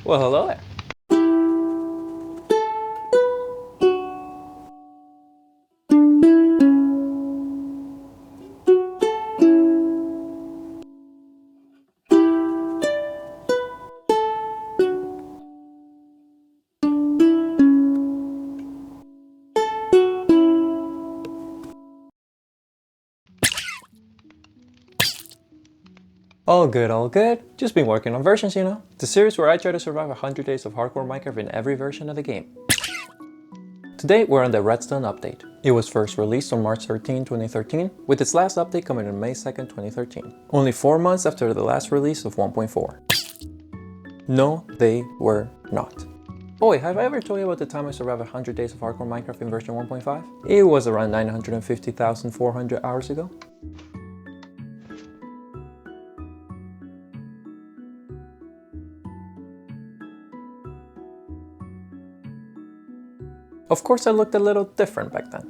Well, hello there. All good, all good. Just been working on versions, you know? The series where I try to survive 100 days of hardcore Minecraft in every version of the game. Today we're on the Redstone update. It was first released on March 13, 2013, with its last update coming on May 2nd, 2013. Only 4 months after the last release of 1.4. No, they were not. Oh wait, have I ever told you about the time I survived 100 days of hardcore Minecraft in version 1.5? It was around 950,400 hours ago. Of course I looked a little different back then.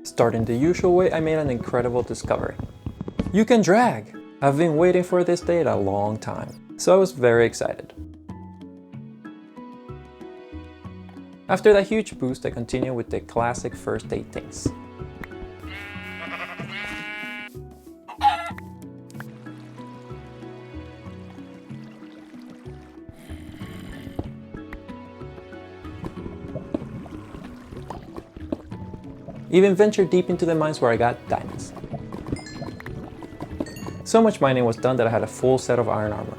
Starting the usual way, I made an incredible discovery. You can drag! I've been waiting for this day a long time, so I was very excited. After that huge boost, I continued with the classic first aid things. Even ventured deep into the mines where I got diamonds. So much mining was done that I had a full set of iron armor.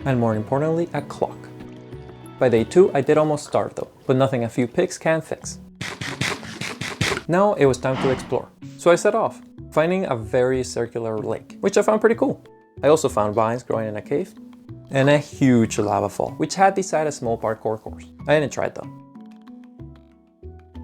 And more importantly, a clock. By day 2, I did almost starve though, but nothing a few picks can fix. Now it was time to explore, so I set off, finding a very circular lake, which I found pretty cool. I also found vines growing in a cave, and a huge lava fall, which had beside a small parkour course. I didn't try it though.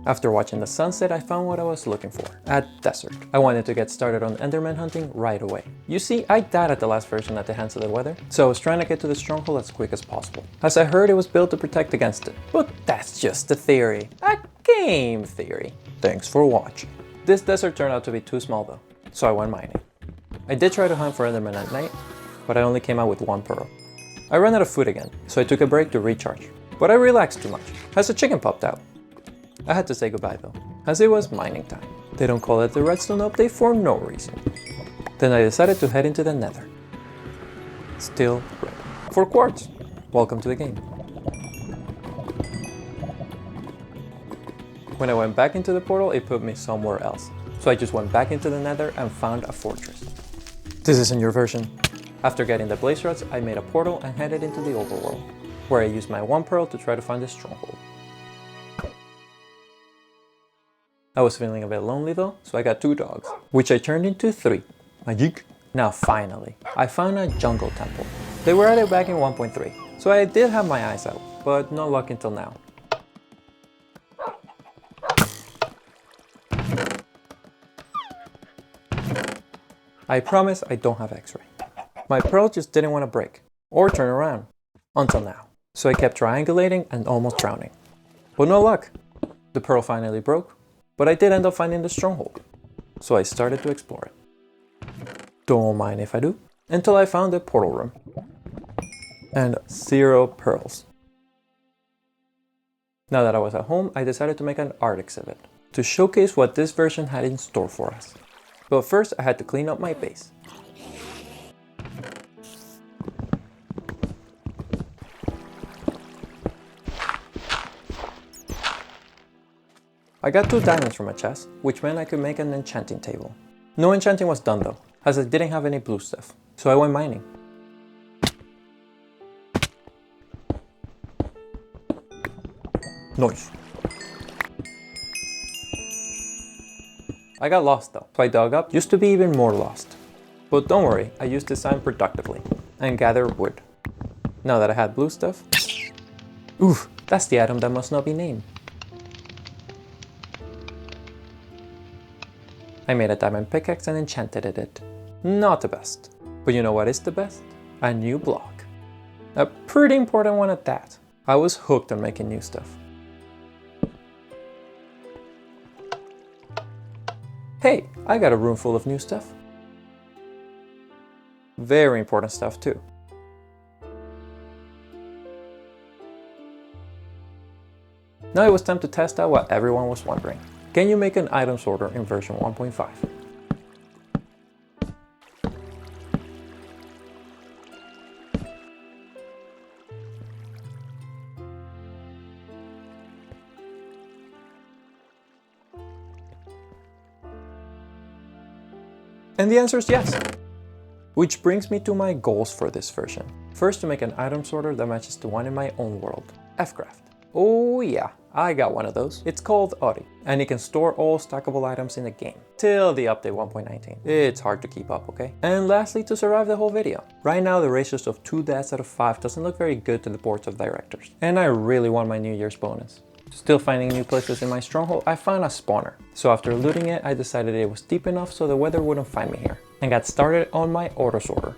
After watching the sunset, I found what I was looking for, a desert. I wanted to get started on Enderman hunting right away. You see, I died at the last version at the hands of the weather, so I was trying to get to the stronghold as quick as possible, as I heard it was built to protect against it. But that's just a theory. A game theory. Thanks for watching. This desert turned out to be too small though, so I went mining. I did try to hunt for Enderman at night, but I only came out with 1 pearl. I ran out of food again, so I took a break to recharge. But I relaxed too much, as a chicken popped out. I had to say goodbye though, as it was mining time. They don't call it the Redstone update for no reason. Then I decided to head into the Nether. Still red. For quartz! Welcome to the game. When I went back into the portal, it put me somewhere else. So I just went back into the Nether and found a fortress. This isn't your version. After getting the blaze rods, I made a portal and headed into the overworld, where I used my 1 pearl to try to find the stronghold. I was feeling a bit lonely though, so I got 2 dogs, which I turned into 3. Magic! Now finally, I found a jungle temple. They were added back in 1.3, so I did have my eyes out, but no luck until now. I promise I don't have x-ray. My pearl just didn't want to break, or turn around, until now. So I kept triangulating and almost drowning. But no luck. The pearl finally broke, but I did end up finding the stronghold. So I started to explore it. Don't mind if I do. Until I found the portal room. And 0 pearls. Now that I was at home, I decided to make an art exhibit to showcase what this version had in store for us. But first I had to clean up my base. I got 2 diamonds from a chest, which meant I could make an enchanting table. No enchanting was done though, as I didn't have any blue stuff, so I went mining. Nice. I got lost though, so I dug up just to be even more lost. But don't worry, I used this time productively, and gathered wood. Now that I had blue stuff, oof, that's the item that must not be named. I made a diamond pickaxe and enchanted it. Not the best. But you know what is the best? A new block. A pretty important one at that. I was hooked on making new stuff. Hey, I got a room full of new stuff. Very important stuff too. Now it was time to test out what everyone was wondering. Can you make an item sorter in version 1.5? And the answer is yes. Which brings me to my goals for this version. First, to make an item sorter that matches the one in my own world, Fcraft. Oh yeah, I got one of those. It's called Audi, and it can store all stackable items in the game, till the update 1.19. It's hard to keep up, okay? And lastly, to survive the whole video. Right now, the ratios of 2 deaths out of 5 doesn't look very good to the boards of directors, and I really want my New Year's bonus. Still finding new places in my stronghold, I found a spawner. So after looting it, I decided it was deep enough so the weather wouldn't find me here, and got started on my auto sorter.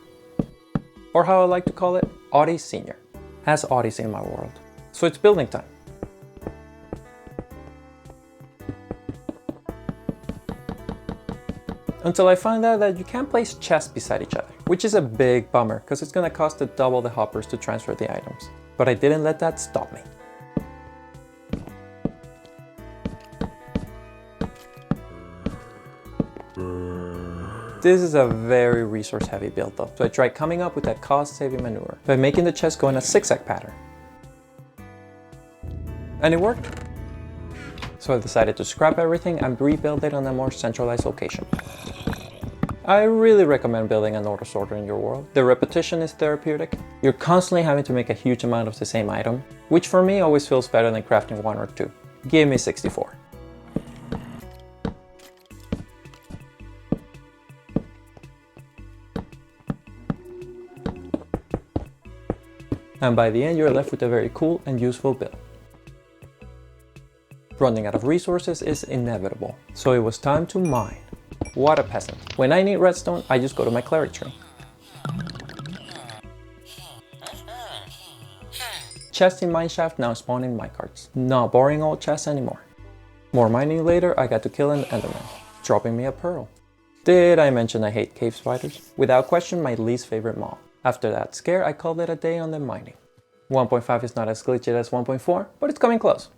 Or how I like to call it, Audi Senior. Has Audis in my world. So it's building time. Until I found out that you can't place chests beside each other, which is a big bummer because it's gonna cost double the hoppers to transfer the items. But I didn't let that stop me. This is a very resource heavy build though, so I tried coming up with that cost saving maneuver by making the chest go in a zigzag pattern. And it worked. So I decided to scrap everything and rebuild it on a more centralized location. I really recommend building an auto sorter in your world. The repetition is therapeutic. You're constantly having to make a huge amount of the same item, which for me always feels better than crafting 1 or 2. Give me 64. And by the end, you're left with a very cool and useful build. Running out of resources is inevitable, so it was time to mine. What a peasant. When I need redstone, I just go to my cleric tree. Chests in mineshaft now spawn in minecarts. Not boring old chests anymore. More mining later, I got to kill an enderman, dropping me a pearl. Did I mention I hate cave spiders? Without question, my least favorite mob. After that scare, I called it a day on the mining. 1.5 is not as glitchy as 1.4, but it's coming close.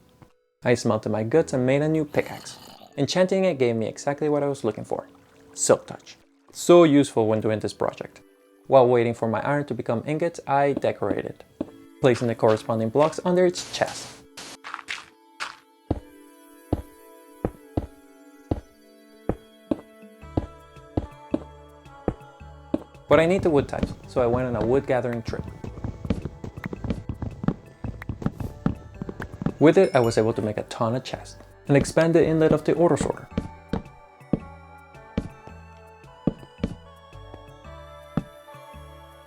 I smelted my guts and made a new pickaxe. Enchanting it gave me exactly what I was looking for. Silk touch. So useful when doing this project. While waiting for my iron to become ingots, I decorated, placing the corresponding blocks under its chest. But I need the wood types, so I went on a wood gathering trip. With it, I was able to make a ton of chests and expand the inlet of the auto sorter.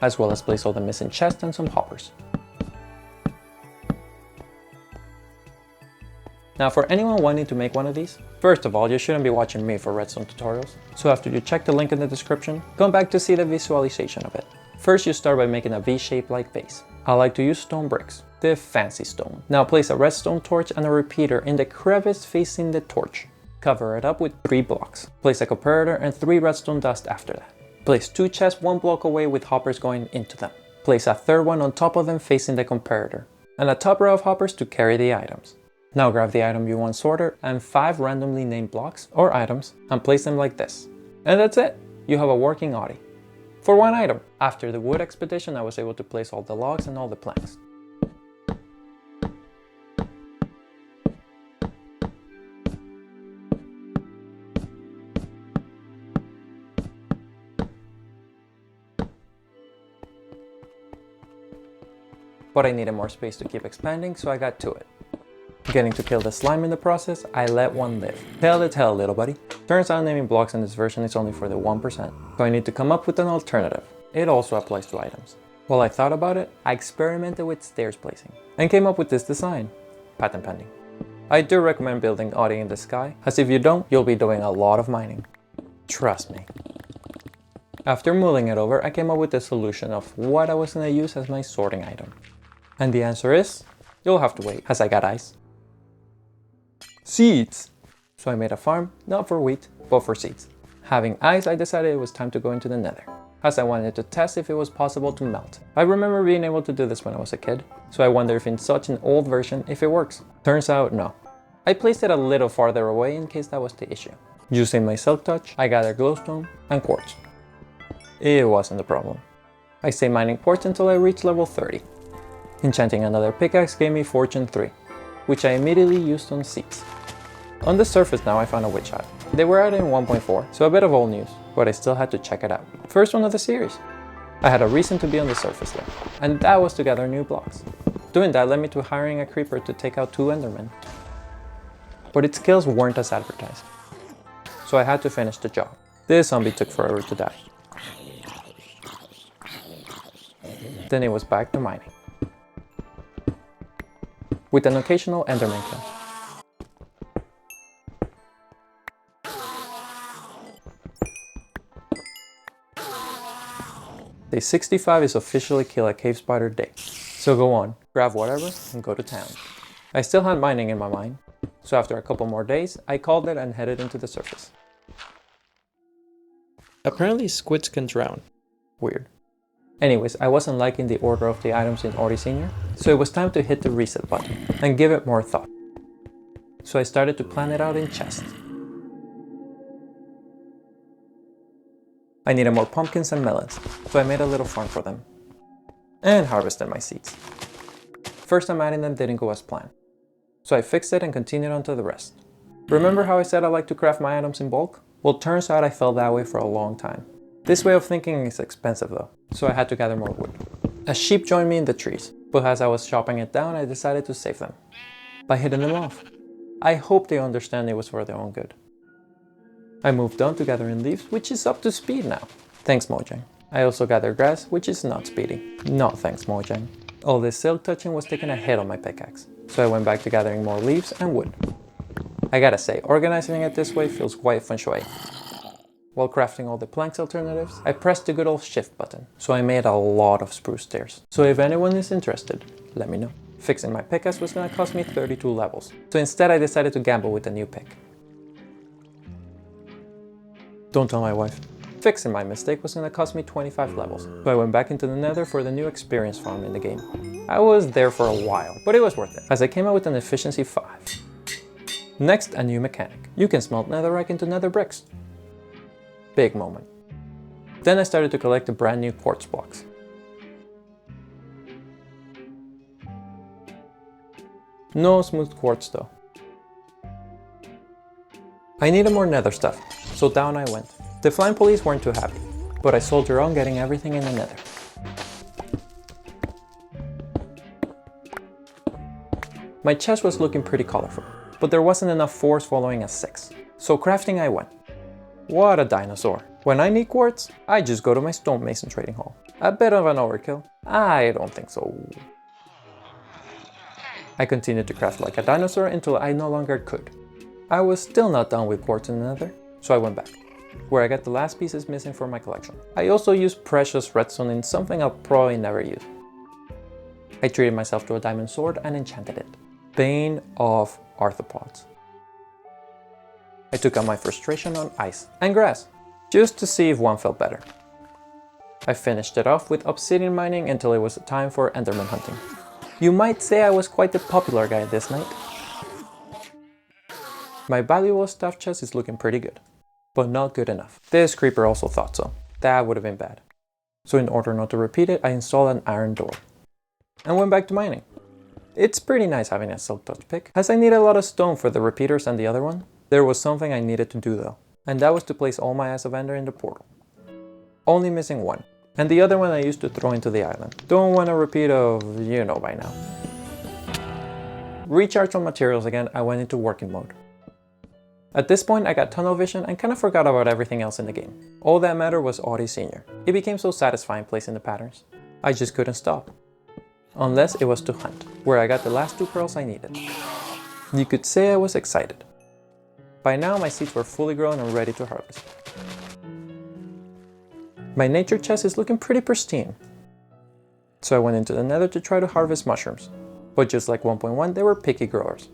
As well as place all the missing chests and some hoppers. Now for anyone wanting to make one of these, first of all, you shouldn't be watching me for redstone tutorials. So after you check the link in the description, come back to see the visualization of it. First you start by making a V-shape like base. I like to use stone bricks, the fancy stone. Now place a redstone torch and a repeater in the crevice facing the torch. Cover it up with 3 blocks. Place a comparator and 3 redstone dust after that. Place 2 chests 1 block away with hoppers going into them. Place a third one on top of them facing the comparator. And a top row of hoppers to carry the items. Now grab the item you want sorted and 5 randomly named blocks or items and place them like this. And that's it! You have a working Audi. For 1 item. After the wood expedition, I was able to place all the logs and all the planks. But I needed more space to keep expanding, so I got to it. Getting to kill the slime in the process, I let one live. Tell the tale, little buddy. Turns out naming blocks in this version is only for the 1%, so I need to come up with an alternative. It also applies to items. While I thought about it, I experimented with stairs placing, and came up with this design. Patent pending. I do recommend building Audi in the sky, as if you don't, you'll be doing a lot of mining. Trust me. After mulling it over, I came up with the solution of what I was going to use as my sorting item. And the answer is, you'll have to wait, as I got ice. Seeds! So I made a farm, not for wheat, but for seeds. Having ice, I decided it was time to go into the Nether. as I wanted to test if it was possible to melt. I remember being able to do this when I was a kid, so I wonder if in such an old version if it works. Turns out no. I placed it a little farther away in case that was the issue. Using my silk touch, I gathered glowstone and quartz. It wasn't a problem. I stayed mining quartz until I reached level 30. Enchanting another pickaxe gave me fortune 3, which I immediately used on seeds. On the surface now I found a witch hut. They were out in 1.4, so a bit of old news, but I still had to check it out. First one of the series. I had a reason to be on the surface there, and that was to gather new blocks. Doing that led me to hiring a creeper to take out 2 endermen. But its kills weren't as advertised, so I had to finish the job. This zombie took forever to die. Then it was back to mining, with an occasional enderman kill. Day 65 is officially kill a cave spider day, so go on, grab whatever and go to town. I still had mining in my mind, so after a couple more days, I called it and headed into the surface. Apparently squids can drown. Weird. Anyways, I wasn't liking the order of the items in Ori Senior, so it was time to hit the reset button and give it more thought. So I started to plan it out in chests. I needed more pumpkins and melons, so I made a little farm for them. And harvested my seeds. First time adding them didn't go as planned, so I fixed it and continued on to the rest. Remember how I said I like to craft my items in bulk? Well, turns out I felt that way for a long time. This way of thinking is expensive though, so I had to gather more wood. A sheep joined me in the trees, but as I was chopping it down, I decided to save them by hitting them off. I hope they understand it was for their own good. I moved on to gathering leaves, which is up to speed now. Thanks Mojang. I also gathered grass, which is not speedy. Not thanks Mojang. All this silk touching was taking a hit on my pickaxe, so I went back to gathering more leaves and wood. I gotta say, organizing it this way feels quite feng shui. While crafting all the planks alternatives, I pressed the good old shift button, so I made a lot of spruce stairs. So if anyone is interested, let me know. Fixing my pickaxe was gonna cost me 32 levels, so instead I decided to gamble with a new pick. Don't tell my wife. Fixing my mistake was gonna cost me 25 levels, so I went back into the Nether for the new experience farm in the game. I was there for a while, but it was worth it, as I came out with an efficiency 5. Next, a new mechanic. You can smelt netherrack into nether bricks. Big moment. Then I started to collect the brand new quartz blocks. No smooth quartz though. I needed more nether stuff, so down I went. The flying police weren't too happy, but I soldiered on getting everything in the nether. My chest was looking pretty colorful, but there wasn't enough force following a 6, so crafting I went. What a dinosaur. When I need quartz, I just go to my stonemason trading hall. A bit of an overkill? I don't think so. I continued to craft like a dinosaur until I no longer could. I was still not done with quartz in the nether, so I went back, where I got the last pieces missing for my collection. I also used precious redstone in something I'll probably never use. I treated myself to a diamond sword and enchanted it. Bane of arthropods. I took out my frustration on ice and grass, just to see if one felt better. I finished it off with obsidian mining until it was time for enderman hunting. You might say I was quite the popular guy this night. My valuable stuff chest is looking pretty good, but not good enough. This creeper also thought so. That would have been bad. So in order not to repeat it, I installed an iron door and went back to mining. It's pretty nice having a silk touch pick, as I need a lot of stone for the repeaters and the other one. There was something I needed to do though, and that was to place all my Eyes of Ender in the portal. Only missing one, and the other one I used to throw into the island. Don't want a repeat of, you know by now. Recharged on materials again, I went into working mode. At this point I got tunnel vision and kinda forgot about everything else in the game. All that mattered was Ori Senior. It became so satisfying placing the patterns. I just couldn't stop. Unless it was to hunt, where I got the last 2 pearls I needed. You could say I was excited. By now my seeds were fully grown and ready to harvest. My nature chest is looking pretty pristine. So I went into the nether to try to harvest mushrooms. But just like 1.1, they were picky growers.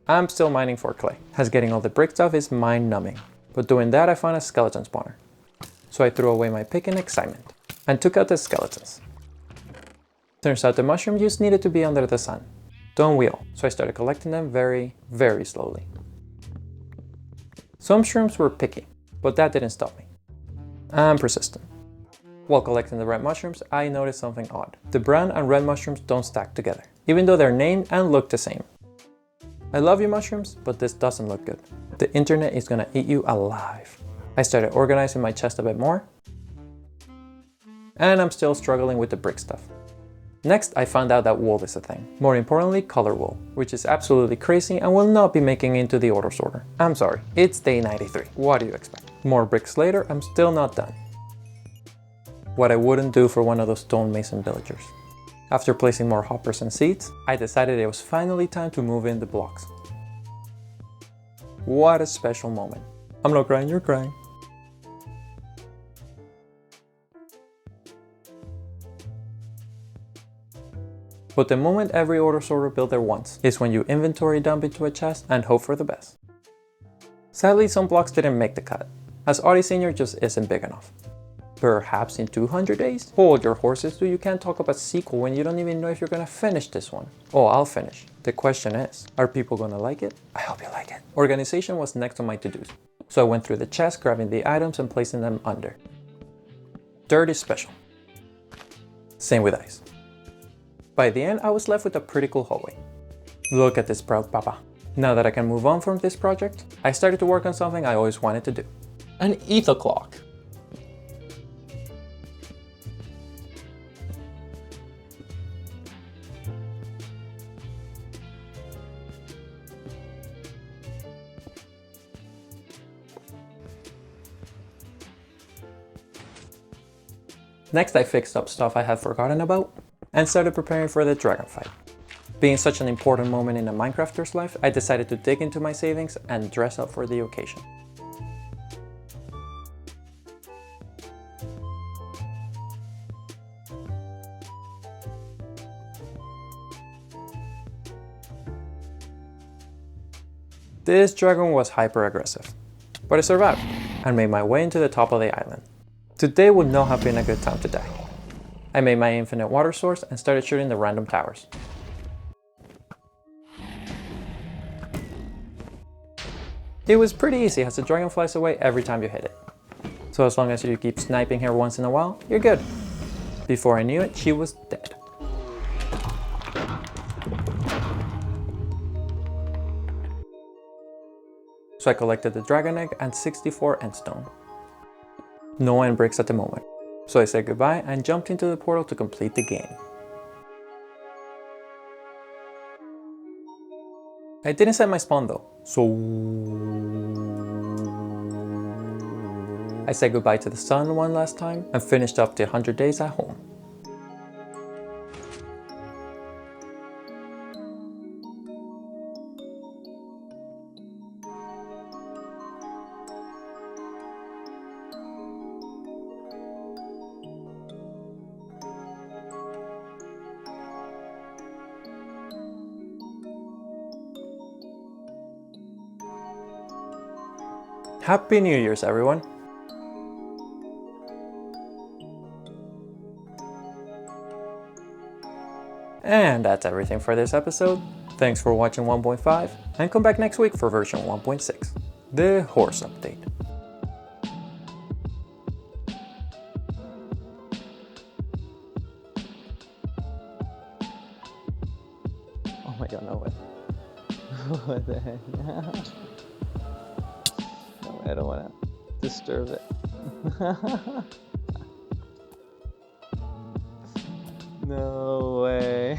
I'm still mining for clay, as getting all the brick stuff is mind numbing. But doing that I found a skeleton spawner. So I threw away my pick in excitement. and took out the skeletons. Turns out the mushroom juice needed to be under the sun. Don't we all? So I started collecting them very, very slowly. Some shrooms were picky, but that didn't stop me. I'm persistent. While collecting the red mushrooms, I noticed something odd. The brown and red mushrooms don't stack together, even though they're named and look the same. I love you mushrooms, but this doesn't look good. The internet is gonna eat you alive. I started organizing my chest a bit more, and I'm still struggling with the brick stuff. Next, I found out that wool is a thing. More importantly, color wool, which is absolutely crazy and will not be making into the auto sorter. I'm sorry, it's day 93. What do you expect? More bricks later, I'm still not done. What I wouldn't do for one of those stonemason villagers. After placing more hoppers and seeds, I decided it was finally time to move in the blocks. What a special moment. I'm not crying, you're crying. But the moment every auto sorter built there once is when you inventory dump into a chest and hope for the best. Sadly, some blocks didn't make the cut, as Audi Senior just isn't big enough. Perhaps in 200 days? Hold your horses, dude, you can't talk about sequel when you don't even know if you're gonna finish this one. Oh, I'll finish. The question is, are people gonna like it? I hope you like it. Organization was next on my to-dos, so I went through the chest, grabbing the items and placing them under. Dirt is special. Same with ice. By the end, I was left with a pretty cool hallway. Look at this proud papa. Now that I can move on from this project, I started to work on something I always wanted to do. An ether clock. Next, I fixed up stuff I had forgotten about and started preparing for the dragon fight. Being such an important moment in a Minecrafter's life, I decided to dig into my savings and dress up for the occasion. This dragon was hyper aggressive, but I survived and made my way into the top of the island. Today would not have been a good time to die. I made my infinite water source and started shooting the random towers. It was pretty easy as the dragon flies away every time you hit it. So as long as you keep sniping her once in a while, you're good. Before I knew it, she was dead. So I collected the dragon egg and 64 endstone. No end bricks at the moment, so I said goodbye and jumped into the portal to complete the game. I didn't set my spawn though, so I said goodbye to the sun one last time and finished up the 100 days at home. Happy New Year's, everyone! And that's everything for this episode. Thanks for watching 1.5, and come back next week for version 1.6, the horse update. Oh my god, no way. What the heck? No way, I don't want to disturb it. No way.